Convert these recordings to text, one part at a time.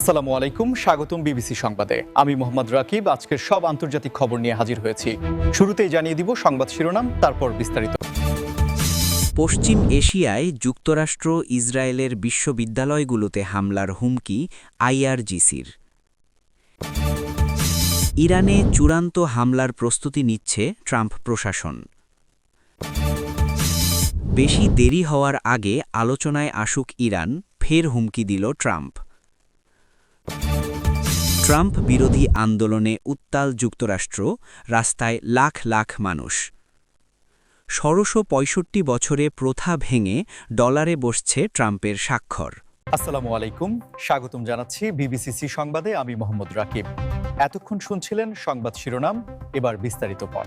আসসালামু আলাইকুম, স্বাগতম বিবিসি সংবাদে। আমি মোহাম্মদ রাকিব। আজকের সব আন্তর্জাতিক খবর নিয়ে হাজির হয়েছি। শুরুতেই জানিয়ে দিব সংবাদ শিরোনাম, তারপর বিস্তারিত। পশ্চিম এশিয়ায় যুক্তরাষ্ট্র ইসরায়েলের বিশ্ববিদ্যালয়গুলোতে হামলার হুমকি আইআরজিসির। ইরানে চূড়ান্ত হামলার প্রস্তুতি নিচ্ছে ট্রাম্প প্রশাসন। বেশি দেরি হওয়ার আগে আলোচনায় আসুক ইরান, ফের হুমকি দিল ট্রাম্প। ট্রাম্প বিরোধী আন্দোলনে উত্তাল যুক্তরাষ্ট্র, রাস্তায় লাখ লাখ মানুষ। ১৬৬৫ বছরে প্রথা ভেঙে ডলারে বসছে ট্রাম্পের স্বাক্ষর। আসসালামু আলাইকুম, স্বাগতম জানাচ্ছি বিবিসি সংবাদে। আমি মোহাম্মদ রাকিব। এতক্ষণ শুনছিলেন সংবাদ শিরোনাম, এবার বিস্তারিত পর।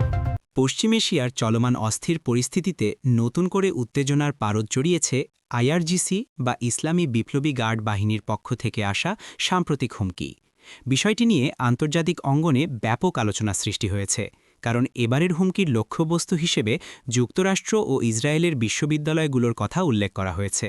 পশ্চিম এশিয়ার চলমান অস্থির পরিস্থিতিতে নতুন করে উত্তেজনার পারদ জড়িয়েছে আইআরজিসি বা ইসলামী বিপ্লবী গার্ড বাহিনীর পক্ষ থেকে আসা সাম্প্রতিক হুমকি। বিষয়টি নিয়ে আন্তর্জাতিক অঙ্গনে ব্যাপক আলোচনা সৃষ্টি হয়েছে, কারণ এবারের হুমকির লক্ষ্যবস্তু হিসেবে যুক্তরাষ্ট্র ও ইসরায়েলের বিশ্ববিদ্যালয়গুলোর কথা উল্লেখ করা হয়েছে।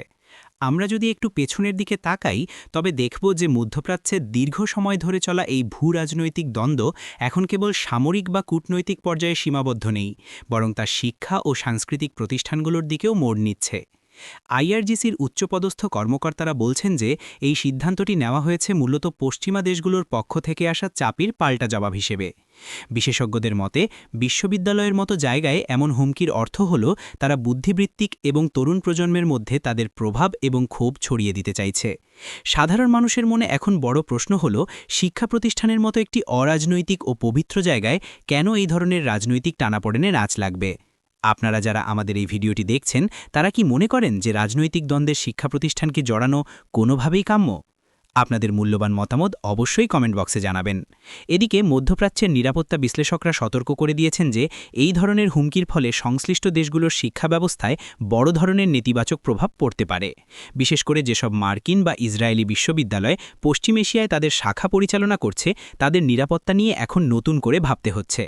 আমরা যদি একটু পেছনের দিকে তাকাই, তবে দেখব যে মধ্যপ্রাচ্যে দীর্ঘ সময় ধরে চলা এই ভূ-রাজনৈতিক দ্বন্দ্ব এখন কেবল সামরিক বা কূটনৈতিক পর্যায়ে সীমাবদ্ধ নেই, বরং তা শিক্ষা ও সাংস্কৃতিক প্রতিষ্ঠানগুলোর দিকেও মোড় নিচ্ছে। আইআরজিসির উচ্চপদস্থ কর্মকর্তারা বলছেন যে এই সিদ্ধান্তটি নেওয়া হয়েছে মূলত পশ্চিমা দেশগুলোর পক্ষ থেকে আসা চাপের পাল্টা জবাব হিসেবে। বিশেষজ্ঞদের মতে, বিশ্ববিদ্যালয়ের মতো জায়গায় এমন হুমকির অর্থ হল তারা বুদ্ধিবৃত্তিক এবং তরুণ প্রজন্মের মধ্যে তাদের প্রভাব এবং ক্ষোভ ছড়িয়ে দিতে চাইছে। সাধারণ মানুষের মনে এখন বড় প্রশ্ন হল, শিক্ষা প্রতিষ্ঠানের মতো একটি অরাজনৈতিক ও পবিত্র জায়গায় কেন এই ধরনের রাজনৈতিক টানাপোড়েনের আঁচ লাগবে? আপনারা যারা আমাদের এই ভিডিওটি দেখছেন, তারা কি মনে করেন যে রাজনৈতিক দ্বন্দ্বের শিক্ষা প্রতিষ্ঠানকে জড়ানো কোনোভাবেই কাম্য? আপনাদের মূল্যবান মতামত অবশ্যই কমেন্ট বক্সে জানাবেন। এদিকে মধ্যপ্রাচ্যের নিরাপত্তা বিশ্লেষকরা সতর্ক করে দিয়েছেন যে এই ধরনের হুমকির ফলে সংশ্লিষ্ট দেশগুলোর শিক্ষা ব্যবস্থায় বড় ধরনের নেতিবাচক প্রভাব পড়তে পারে। বিশেষ করে যেসব মার্কিন বা ইসরায়েলি বিশ্ববিদ্যালয় পশ্চিম এশিয়ায় তাদের শাখা পরিচালনা করছে, তাদের নিরাপত্তা নিয়ে এখন নতুন করে ভাবতে হচ্ছে।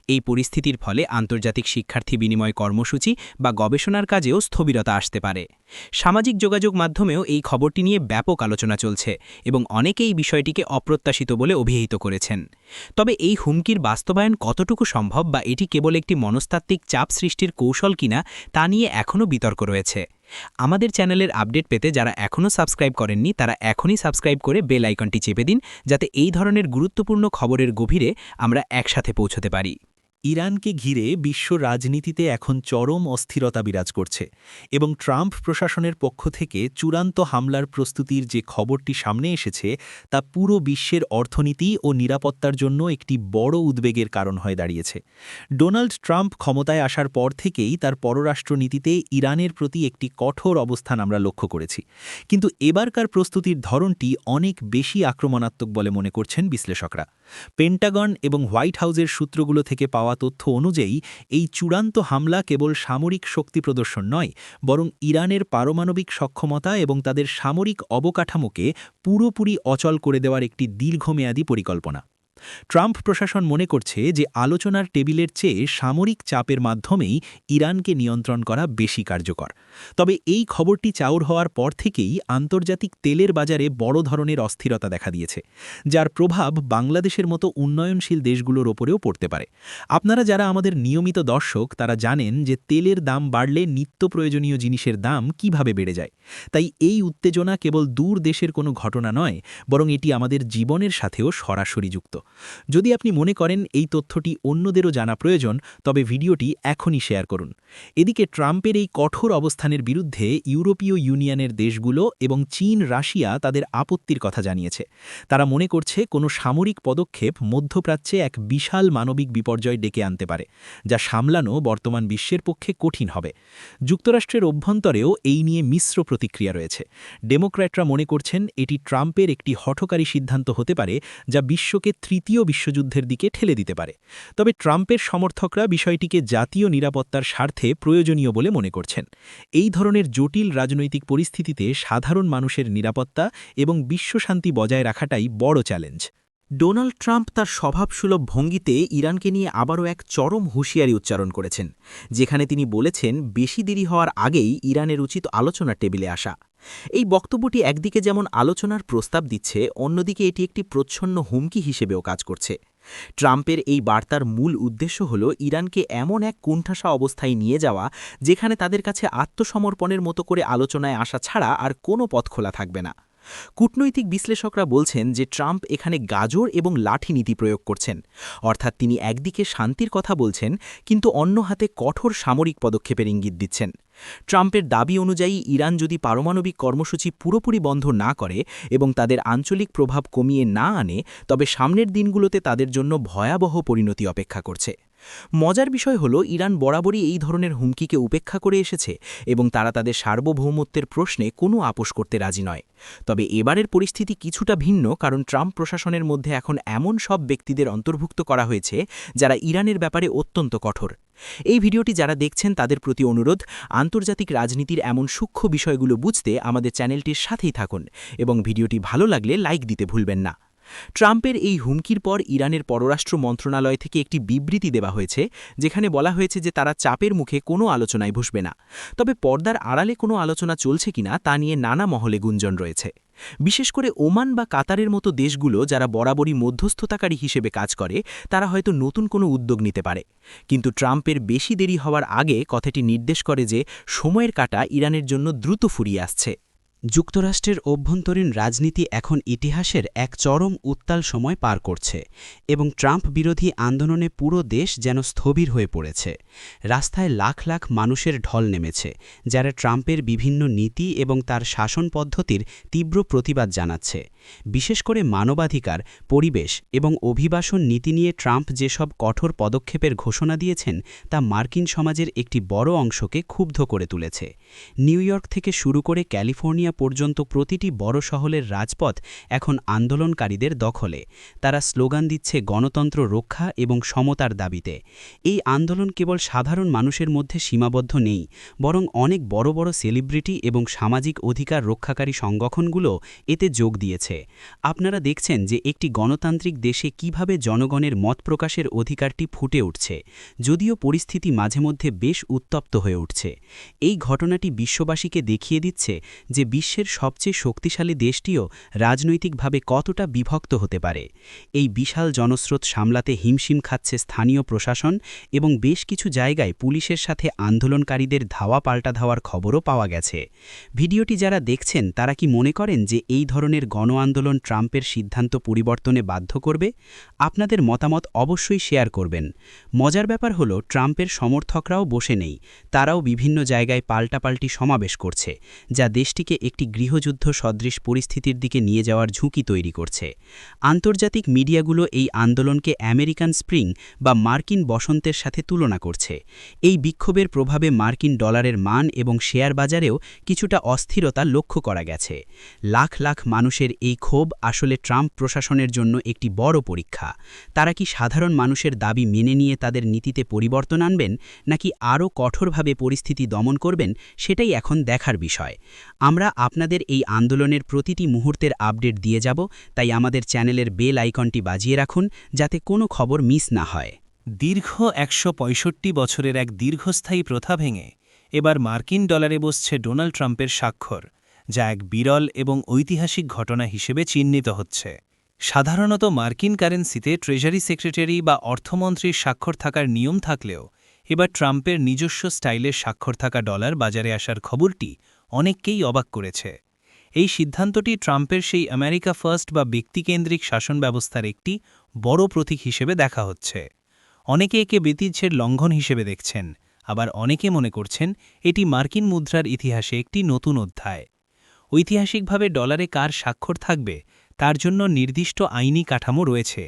এই পরিস্থিতির ফলে আন্তর্জাতিক শিক্ষার্থী বিনিময় কর্মসূচি বা গবেষণার কাজেও স্থবিরতা আসতে পারে। সামাজিক যোগাযোগ মাধ্যমেও এই খবরটি নিয়ে ব্যাপক আলোচনা চলছে এবং অনেকেই এই বিষয়টিকে অপ্রত্যাশিত বলে অভিহিত করেছেন। তবে এই হুমকির বাস্তবায়ন কতটুকু সম্ভব বা এটি কেবল একটি মনস্তাত্ত্বিক চাপ সৃষ্টির কৌশল কিনা, তা নিয়ে এখনও বিতর্ক রয়েছে। আমাদের চ্যানেলের আপডেট পেতে যারা এখনও সাবস্ক্রাইব করেননি, তারা এখনই সাবস্ক্রাইব করে বেল আইকনটি চেপে দিন, যাতে এই ধরনের গুরুত্বপূর্ণ খবরের গভীরে আমরা একসাথে পৌঁছতে পারি। ইরানকে ঘিরে বিশ্ব রাজনীতিতে এখন চরম অস্থিরতা বিরাজ করছে এবং ট্রাম্প প্রশাসনের পক্ষ থেকে চূড়ান্ত হামলার প্রস্তুতির যে খবরটি সামনে এসেছে, তা পুরো বিশ্বের অর্থনীতি ও নিরাপত্তার জন্য একটি বড় উদ্বেগের কারণ হয়ে দাঁড়িয়েছে। ডোনাল্ড ট্রাম্প ক্ষমতায় আসার পর থেকেই তার পররাষ্ট্রনীতিতে ইরানের প্রতি একটি কঠোর অবস্থান আমরা লক্ষ্য করেছি, কিন্তু এবারকার প্রস্তুতির ধরনটি অনেক বেশি আক্রমণাত্মক বলে মনে করছেন বিশ্লেষকরা। পেন্টাগন এবং হোয়াইট হাউসের সূত্রগুলো থেকে পাওয়া তথ্য অনুযায়ী এই চূড়ান্ত হামলা কেবল সামরিক শক্তি প্রদর্শন নয়, বরং ইরানের পারমাণবিক সক্ষমতা এবং তাদের সামরিক অবকাঠামোকে পুরোপুরি অচল করে দেওয়ার একটি দীর্ঘমেয়াদী পরিকল্পনা। ট্রাম্প প্রশাসন মনে করছে যে আলোচনার টেবিলের চেয়ে সামরিক চাপের মাধ্যমেই ইরানকে নিয়ন্ত্রণ করা বেশি কার্যকর। তবে এই খবরটি চাউর হওয়ার পর থেকেই আন্তর্জাতিক তেলের বাজারে বড় ধরনের অস্থিরতা দেখা দিয়েছে, যার প্রভাব বাংলাদেশের মতো উন্নয়নশীল দেশগুলোর ওপরেও পড়তে পারে। আপনারা যারা আমাদের নিয়মিত দর্শক, তারা জানেন যে তেলের দাম বাড়লে নিত্য প্রয়োজনীয় জিনিসের দাম কিভাবে বেড়ে যায়। তাই এই উত্তেজনা কেবল দূর দেশের কোনো ঘটনা নয়, বরং এটি আমাদের জীবনের সাথেও সরাসরি যুক্ত। যদি আপনি মনে করেন এই তথ্যটি অন্যদেরও জানা প্রয়োজন, তবে ভিডিওটি এখনই শেয়ার করুন। এদিকে ট্রাম্পের এই কঠোর অবস্থানের বিরুদ্ধে ইউরোপীয় ইউনিয়নের দেশগুলো এবং চীন, রাশিয়া তাদের আপত্তির কথা জানিয়েছে। তারা মনে করছে কোনো সামরিক পদক্ষেপ মধ্যপ্রাচ্যে এক বিশাল মানবিক বিপর্যয় ডেকে আনতে পারে, যা সামলানো বর্তমান বিশ্বের পক্ষে কঠিন হবে। যুক্তরাষ্ট্রের অভ্যন্তরেও এই নিয়ে মিশ্র প্রতিক্রিয়া রয়েছে। ডেমোক্র্যাটরা মনে করছেন এটি ট্রাম্পের একটি হঠকারী সিদ্ধান্ত হতে পারে, যা বিশ্বকে তৃতীয় বিশ্বযুদ্ধের দিকে ঠেলে দিতে পারে। তবে ট্রাম্পের সমর্থকরা বিষয়টিকে জাতীয় নিরাপত্তার স্বার্থে প্রয়োজনীয় বলে মনে করছেন। এই ধরনের জটিল রাজনৈতিক পরিস্থিতিতে সাধারণ মানুষের নিরাপত্তা এবং বিশ্বশান্তি বজায় রাখাটাই বড় চ্যালেঞ্জ। ডোনাল্ড ট্রাম্প তার স্বভাবসুলভ ভঙ্গিতে ইরানকে নিয়ে আবারও এক চরম হুঁশিয়ারি উচ্চারণ করেছেন, যেখানে তিনি বলেছেন বেশি দেরি হওয়ার আগেই ইরানের উচিত আলোচনার টেবিলে আসা। এই বক্তব্যটি একদিকে যেমন আলোচনার প্রস্তাব দিচ্ছে, অন্যদিকে এটি একটি প্রচ্ছন্ন হুমকি হিসেবেও কাজ করছে। ট্রাম্পের এই বার্তার মূল উদ্দেশ্য হল ইরানকে এমন এক কোণঠাসা অবস্থায় নিয়ে যাওয়া, যেখানে তাদের কাছে আত্মসমর্পণের মতো করে আলোচনায় আসা ছাড়া আর কোনো পথ খোলা থাকবে না। কূটনৈতিক বিশ্লেষকরা বলছেন যে ট্রাম্প এখানে গাজর এবং লাঠি নীতি প্রয়োগ করছেন, অর্থাৎ তিনি একদিকে শান্তির কথা বলছেন কিন্তু অন্য হাতে কঠোর সামরিক পদক্ষেপের ইঙ্গিত দিচ্ছেন। ট্রাম্পের দাবি অনুযায়ী ইরান যদি পারমাণবিক কর্মসূচি পুরোপুরি বন্ধ না করে এবং তাদের আঞ্চলিক প্রভাব কমিয়ে না আনে, তবে সামনের দিনগুলোতে তাদের জন্য ভয়াবহ পরিণতি অপেক্ষা করছে। মজার বিষয় হল, ইরান বরাবরই এই ধরনের হুমকিকে উপেক্ষা করে এসেছে এবং তারা তাদের সার্বভৌমত্বের প্রশ্নে কোনো আপোস করতে রাজি নয়। তবে এবারের পরিস্থিতি কিছুটা ভিন্ন, কারণ ট্রাম্প প্রশাসনের মধ্যে এখন এমন সব ব্যক্তিদের অন্তর্ভুক্ত করা হয়েছে যারা ইরানের ব্যাপারে অত্যন্ত কঠোর। এই ভিডিওটি যারা দেখছেন তাদের প্রতি অনুরোধ, আন্তর্জাতিক রাজনীতির এমন সূক্ষ্ম বিষয়গুলো বুঝতে আমাদের চ্যানেলটির সাথেই থাকুন এবং ভিডিওটি ভালো লাগলে লাইক দিতে ভুলবেন না। ট্রাম্পের এই হুমকির পর ইরানের পররাষ্ট্র মন্ত্রণালয় থেকে একটি বিবৃতি দেওয়া হয়েছে, যেখানে বলা হয়েছে যে তারা চাপের মুখে কোনো আলোচনায় বসবে না। তবে পর্দার আড়ালে কোনো আলোচনা চলছে কিনা তা নিয়ে নানা মহলে গুঞ্জন রয়েছে। বিশেষ করে ওমান বা কাতারের মতো দেশগুলো, যারা বরাবরই মধ্যস্থতাকারী হিসেবে কাজ করে, তারা হয়তো নতুন কোনো উদ্যোগ নিতে পারে। কিন্তু ট্রাম্পের বেশি দেরি হওয়ার আগে কথাটি নির্দেশ করে যে সময়ের কাঁটা ইরানের জন্য দ্রুত ফুরিয়ে আসছে। যুক্তরাষ্ট্রের অভ্যন্তরীণ রাজনীতি এখন ইতিহাসের এক চরম উত্তাল সময় পার করছে এবং ট্রাম্প বিরোধী আন্দোলনে পুরো দেশ যেন স্থবির হয়ে পড়েছে। রাস্তায় লাখ লাখ মানুষের ঢল নেমেছে, যারা ট্রাম্পের বিভিন্ন নীতি এবং তার শাসন পদ্ধতির তীব্র প্রতিবাদ জানাচ্ছে। বিশেষ করে মানবাধিকার, পরিবেশ এবং অভিবাসন নীতি নিয়ে ট্রাম্প যেসব কঠোর পদক্ষেপের ঘোষণা দিয়েছেন, তা মার্কিন সমাজের একটি বড় অংশকে ক্ষুব্ধ করে তুলেছে। নিউ ইয়র্ক থেকে শুরু করে ক্যালিফোর্নিয়া পর্যন্ত প্রতিটি বড় শহরের রাজপথ এখন আন্দোলনকারীদের দখলে। তারা স্লোগান দিচ্ছে গণতন্ত্র রক্ষা এবং সমতার দাবিতে। এই আন্দোলন কেবল সাধারণ মানুষের মধ্যে সীমাবদ্ধ নেই, বরং অনেক বড় বড় সেলিব্রিটি এবং সামাজিক অধিকার রক্ষাকারী সংগঠনগুলো এতে যোগ দিয়েছে। আপনারা দেখছেন যে একটি গণতান্ত্রিক দেশে কিভাবে জনগণের মত প্রকাশের অধিকারটি ফুটে উঠছে, যদিও পরিস্থিতি মাঝে মধ্যে বেশ উত্তপ্ত হয়ে উঠছে। এই ঘটনাটি বিশ্ববাসীকে দেখিয়ে দিচ্ছে যে বিশ্বের সবচেয়ে শক্তিশালী দেশটিও রাজনৈতিকভাবে কতটা বিভক্ত হতে পারে। এই বিশাল জনস্রোত সামলাতে হিমশিম খাচ্ছে স্থানীয় প্রশাসন এবং বেশ কিছু জায়গায় পুলিশের সাথে আন্দোলনকারীদের ধাওয়া পাল্টা ধাওয়ার খবরও পাওয়া গেছে। ভিডিওটি যারা দেখছেন তারা কি মনে করেন যে এই ধরনের গণ আন্দোলন ট্রাম্পের সিদ্ধান্ত পরিবর্তনে বাধ্য করবে? আপনাদের মতামত অবশ্যই শেয়ার করবেন। মজার ব্যাপার হলো, ট্রাম্পের সমর্থকরাও বসে নেই, তারাও বিভিন্ন জায়গায় পাল্টাপাল্টি সমাবেশ করছে, যা দেশটিকে একটি গৃহযুদ্ধ সদৃশ পরিস্থিতির দিকে নিয়ে যাওয়ার ঝুঁকি তৈরি করছে। আন্তর্জাতিক মিডিয়াগুলো এই আন্দোলনকে আমেরিকান স্প্রিং বা মার্কিন বসন্তের সাথে তুলনা করছে। এই বিক্ষোভের প্রভাবে মার্কিন ডলারের মান এবং শেয়ার বাজারেও কিছুটা অস্থিরতা লক্ষ্য করা গেছে। লাখ লাখ মানুষের এই ক্ষোভ আসলে ট্রাম্প প্রশাসনের জন্য একটি বড় পরীক্ষা। তারা কি সাধারণ মানুষের দাবি মেনে নিয়ে তাদের নীতিতে পরিবর্তন আনবেন, নাকি আরও কঠোরভাবে পরিস্থিতি দমন করবেন, সেটাই এখন দেখার বিষয়। আমরা আপনাদের এই আন্দোলনের প্রতিটি মুহূর্তের আপডেট দিয়ে যাব, তাই আমাদের চ্যানেলের বেল আইকনটি বাজিয়ে রাখুন যাতে কোনো খবর মিস না হয়। দীর্ঘ ১৬৫ বছরের এক দীর্ঘস্থায়ী প্রথা ভেঙে এবার মার্কিন ডলারে বসছে ডোনাল্ড ট্রাম্পের স্বাক্ষর, যা এক বিরল এবং ঐতিহাসিক ঘটনা হিসেবে চিহ্নিত হচ্ছে। সাধারণত মার্কিন কারেন্সিতে ট্রেজারি সেক্রেটারি বা অর্থমন্ত্রীর স্বাক্ষর থাকার নিয়ম থাকলেও এবার ট্রাম্পের নিজস্ব স্টাইলের স্বাক্ষর থাকা ডলার বাজারে আসার খবরটি অনেককেই অবাক করেছে। এই সিদ্ধান্তটি ট্রাম্পের সেই আমেরিকা ফার্স্ট বা ব্যক্তিকেন্দ্রিক শাসন ব্যবস্থার একটি বড় প্রতীক হিসেবে দেখা হচ্ছে। অনেকে একে ঐতিহ্যের লঙ্ঘন হিসেবে দেখছেন, আবার অনেকে মনে করছেন এটি মার্কিন মুদ্রার ইতিহাসে একটি নতুন অধ্যায়। ঐতিহাসিকভাবে ডলারে কার স্বাক্ষর থাকবে তার জন্য নির্দিষ্ট আইনি কাঠামো রয়েছে,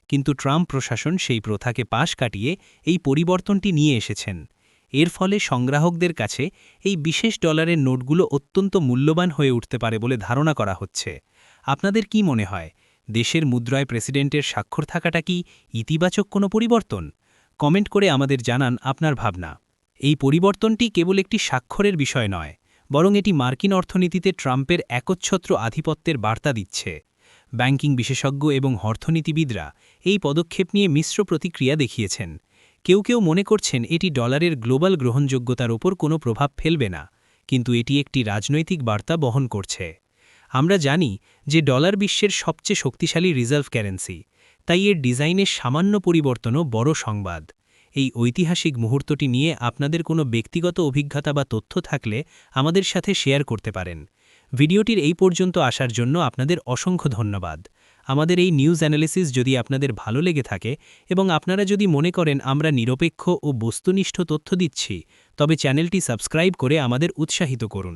কিন্তু ট্রাম্প প্রশাসন সেই প্রথাকে পাশ কাটিয়ে এই পরিবর্তনটি নিয়ে এসেছেন। এর ফলে সংগ্রাহকদের কাছে এই বিশেষ ডলারের নোটগুলো অত্যন্ত মূল্যবান হয়ে উঠতে পারে বলে ধারণা করা হচ্ছে। আপনাদের কি মনে হয়, দেশের মুদ্রায় প্রেসিডেন্টের স্বাক্ষর থাকাটা কি ইতিবাচক কোনো পরিবর্তন? কমেন্ট করে আমাদের জানান আপনার ভাবনা। এই পরিবর্তনটি কেবল একটি স্বাক্ষরের বিষয় নয়, বরং এটি মার্কিন অর্থনীতিতে ট্রাম্পের একচ্ছত্র আধিপত্যের বার্তা দিচ্ছে। ব্যাংকিং বিশেষজ্ঞ এবং অর্থনীতিবিদরা এই পদক্ষেপ নিয়ে মিশ্র প্রতিক্রিয়া দেখিয়েছেন। কেউ কেউ মনে করছেন এটি ডলারের গ্লোবাল গ্রহণযোগ্যতার ওপর কোনো প্রভাব ফেলবে না, কিন্তু এটি একটি রাজনৈতিক বার্তা বহন করছে। আমরা জানি যে ডলার বিশ্বের সবচেয়ে শক্তিশালী রিজার্ভ কারেন্সি, তাই এর ডিজাইনের সামান্য পরিবর্তনও বড় সংবাদ। এই ঐতিহাসিক মুহূর্তটি নিয়ে আপনাদের কোনো ব্যক্তিগত অভিজ্ঞতা বা তথ্য থাকলে আমাদের সাথে শেয়ার করতে পারেন। ভিডিওটির এই পর্যন্ত আসার জন্য আপনাদের অসংখ্য ধন্যবাদ। আমাদের এই নিউজ অ্যানালিসিস যদি আপনাদের ভালো লেগে থাকে এবং আপনারা যদি মনে করেন আমরা নিরপেক্ষ ও বস্তুনিষ্ঠ তথ্য দিচ্ছি, তবে চ্যানেলটি সাবস্ক্রাইব করে আমাদের উৎসাহিত করুন।